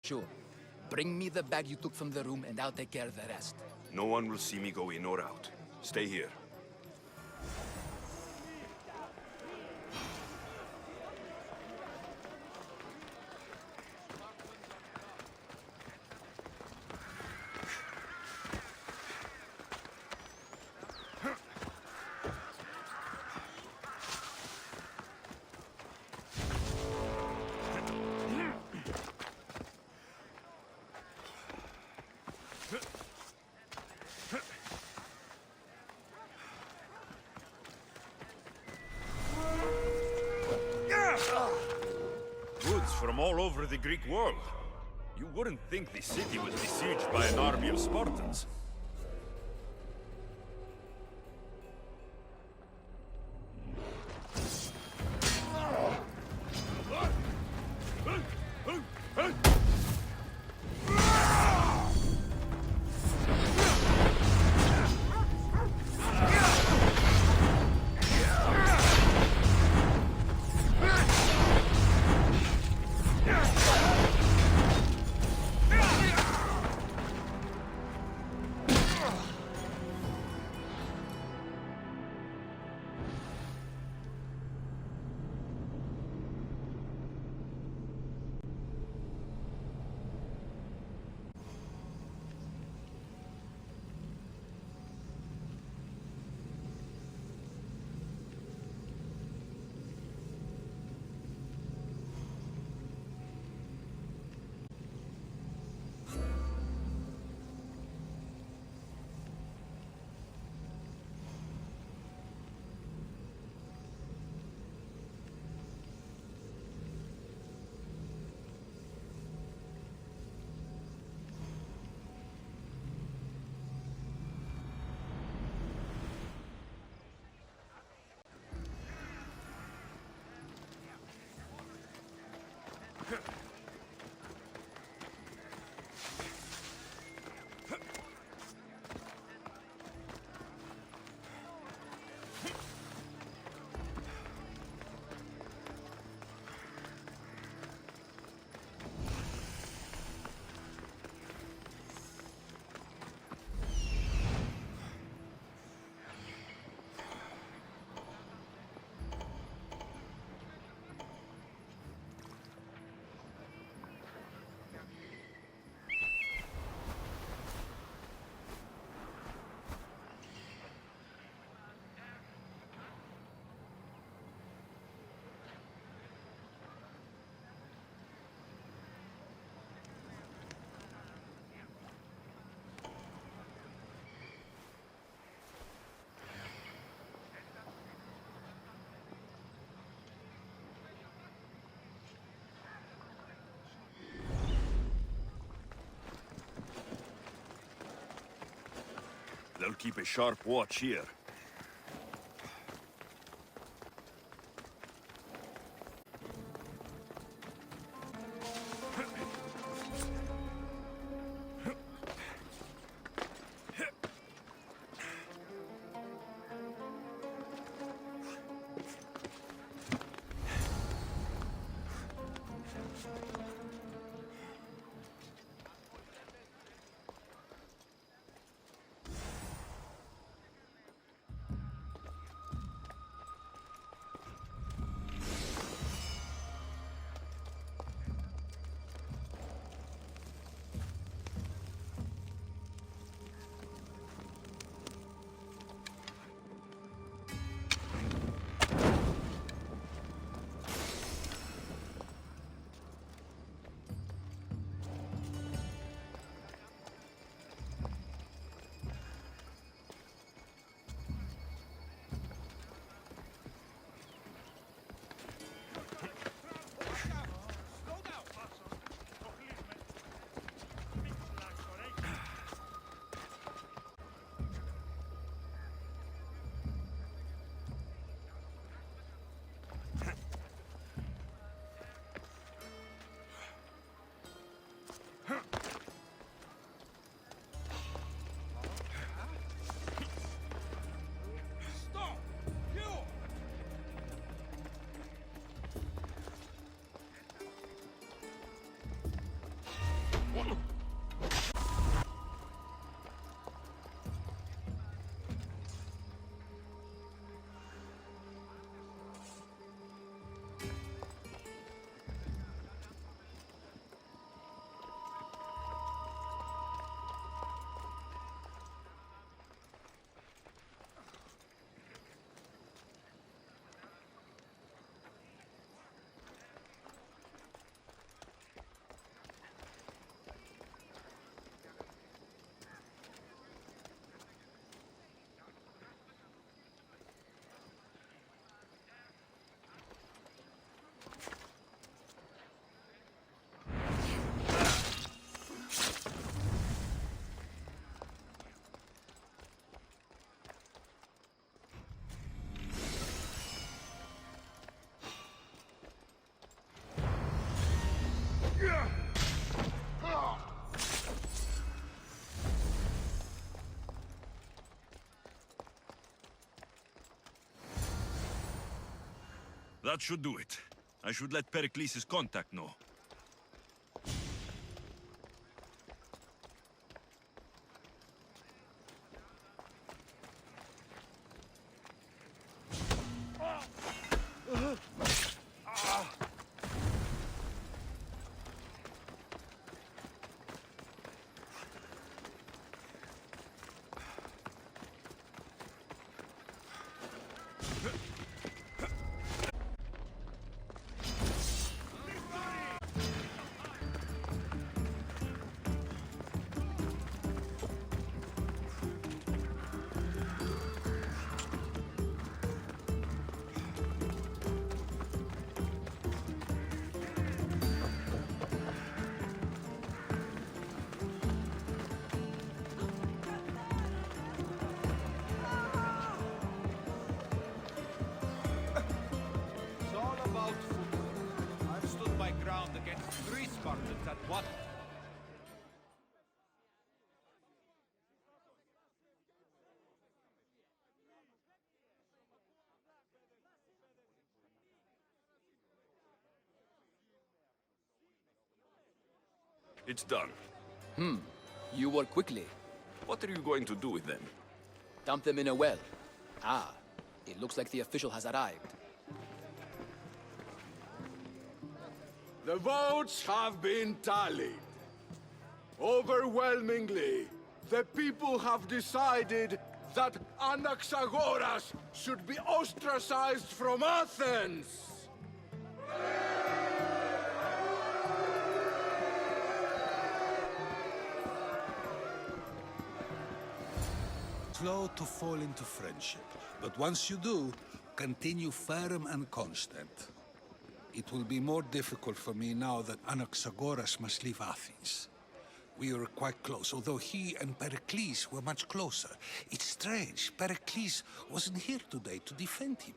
Sure. Bring me the bag you took from the room and I'll take care of the rest. No one will see me go in or out. Stay here. Goods from all over the Greek world. You wouldn't think the city was besieged by an army of Spartans. They'll keep a sharp watch here. That should do it. I should let Pericles' contact know. It's all about football. I've stood my ground against 3 Spartans at one. It's done. You work quickly. What are you going to do with them? Dump them in a well. Ah, it looks like the official has arrived. The votes have been tallied. Overwhelmingly, the people have decided that Anaxagoras should be ostracized from Athens! Slow to fall into friendship, but once you do, continue firm and constant. It will be more difficult for me now that Anaxagoras must leave Athens. We were quite close, although he and Pericles were much closer. It's strange, Pericles wasn't here today to defend him.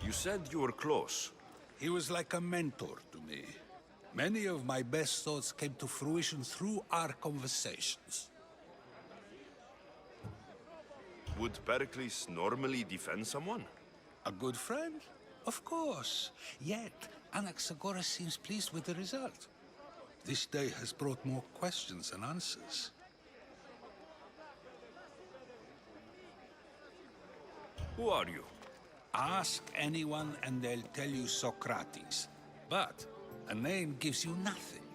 You said you were close. He was like a mentor to me. Many of my best thoughts came to fruition through our conversations. Would Pericles normally defend someone? A good friend? Of course. Yet, Anaxagoras seems pleased with the result. This day has brought more questions than answers. Who are you? Ask anyone and they'll tell you Socrates. But a name gives you nothing.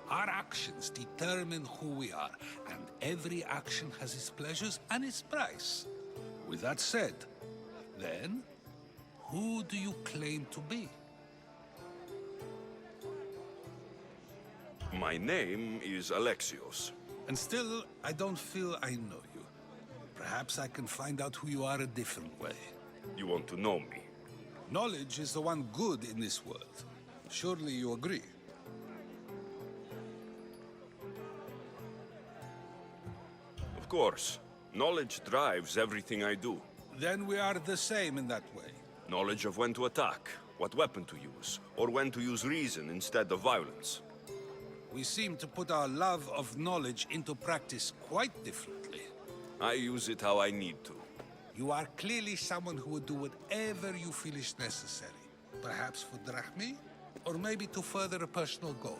Our actions determine who we are, and every action has its pleasures and its price. With that said, then, who do you claim to be? My name is Alexios. And still, I don't feel I know you. Perhaps I can find out who you are a different way. You want to know me? Knowledge is the one good in this world. Surely you agree? Of course. Knowledge drives everything I do. Then we are the same in that way. Knowledge of when to attack, what weapon to use, or when to use reason instead of violence. We seem to put our love of knowledge into practice quite differently. I use it how I need to. You are clearly someone who would do whatever you feel is necessary. Perhaps for drachmae, or maybe to further a personal goal.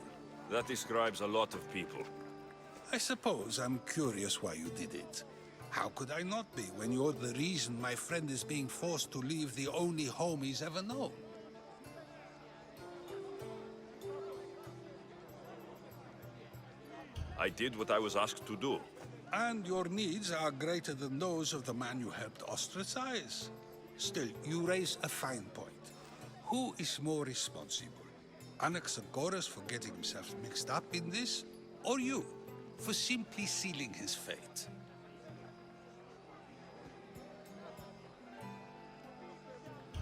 That describes a lot of people. I suppose I'm curious why you did it. How could I not be when you're the reason my friend is being forced to leave the only home he's ever known? I did what I was asked to do. And your needs are greater than those of the man you helped ostracize. Still, you raise a fine point. Who is more responsible? Anaxagoras for getting himself mixed up in this? Or you, for simply sealing his fate?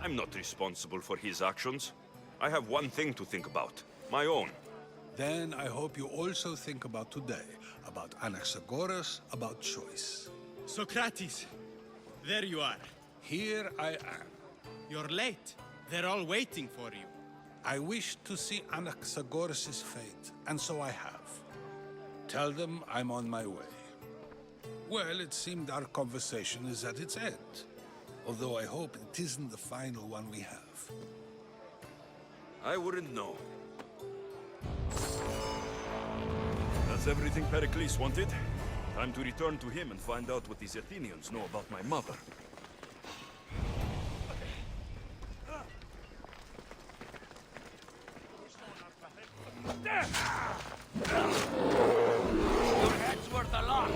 I'm not responsible for his actions. I have one thing to think about. My own. Then I hope you also think about today. About Anaxagoras, about choice. Socrates, there you are. Here I am. You're late. They're all waiting for you. I wish to see Anaxagoras' fate, and so I have. Tell them I'm on my way. Well, it seemed our conversation is at its end. Although I hope it isn't the final one we have. I wouldn't know. That's everything Pericles wanted. Time to return to him and find out what these Athenians know about my mother. Your head's worth a lot.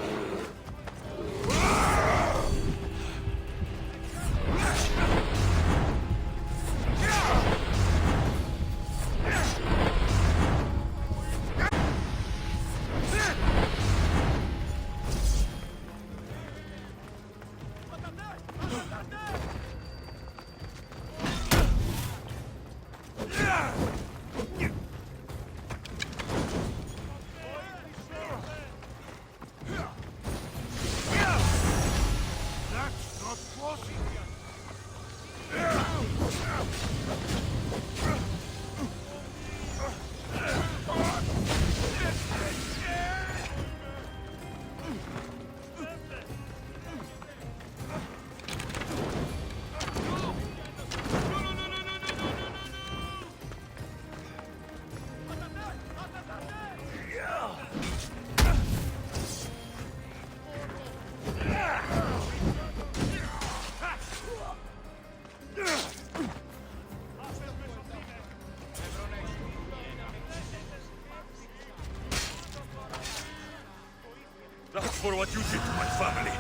That's for what you did to my family.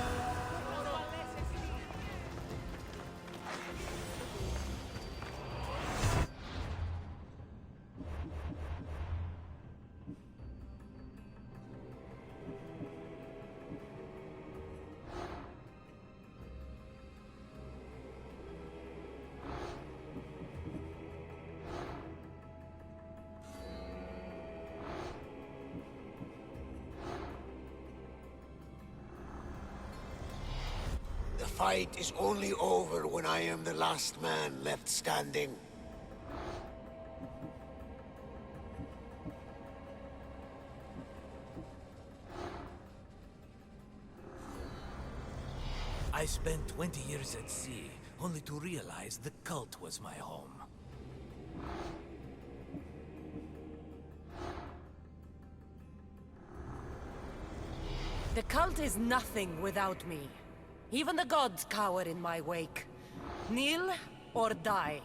The fight is only over when I am the last man left standing. I spent 20 years at sea, only to realize the cult was my home. The cult is nothing without me. Even the gods cower in my wake. Kneel or die.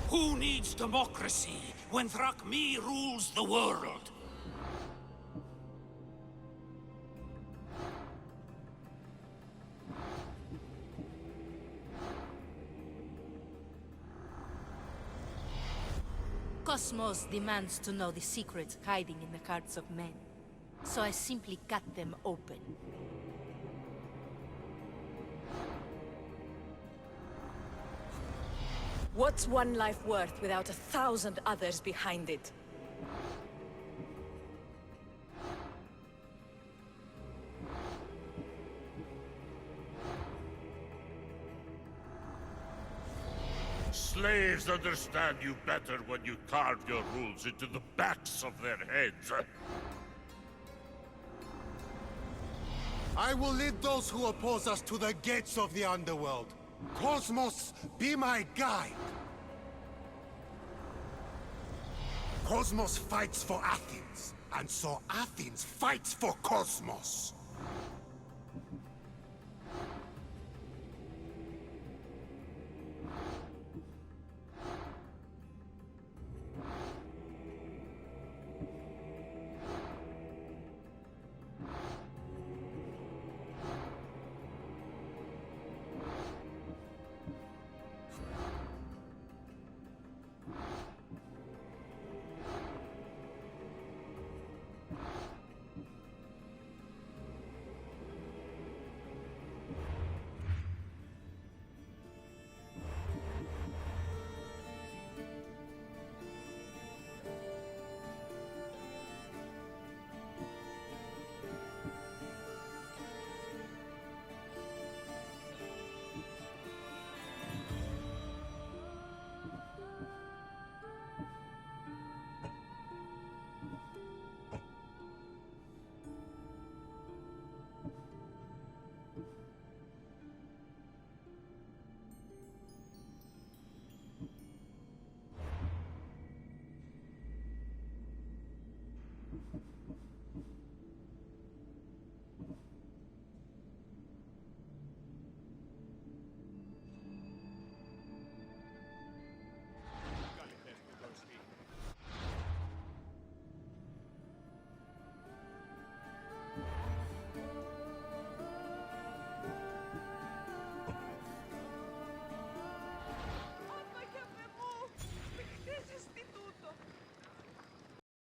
Who needs democracy when Thrakmi rules the world? Cosmos demands to know the secrets hiding in the hearts of men. So I simply cut them open. What's one life worth without 1,000 others behind it? Slaves understand you better when you carve your rules into the backs of their heads. I will lead those who oppose us to the gates of the underworld. Cosmos, be my guide! Cosmos fights for Athens, and so Athens fights for Cosmos.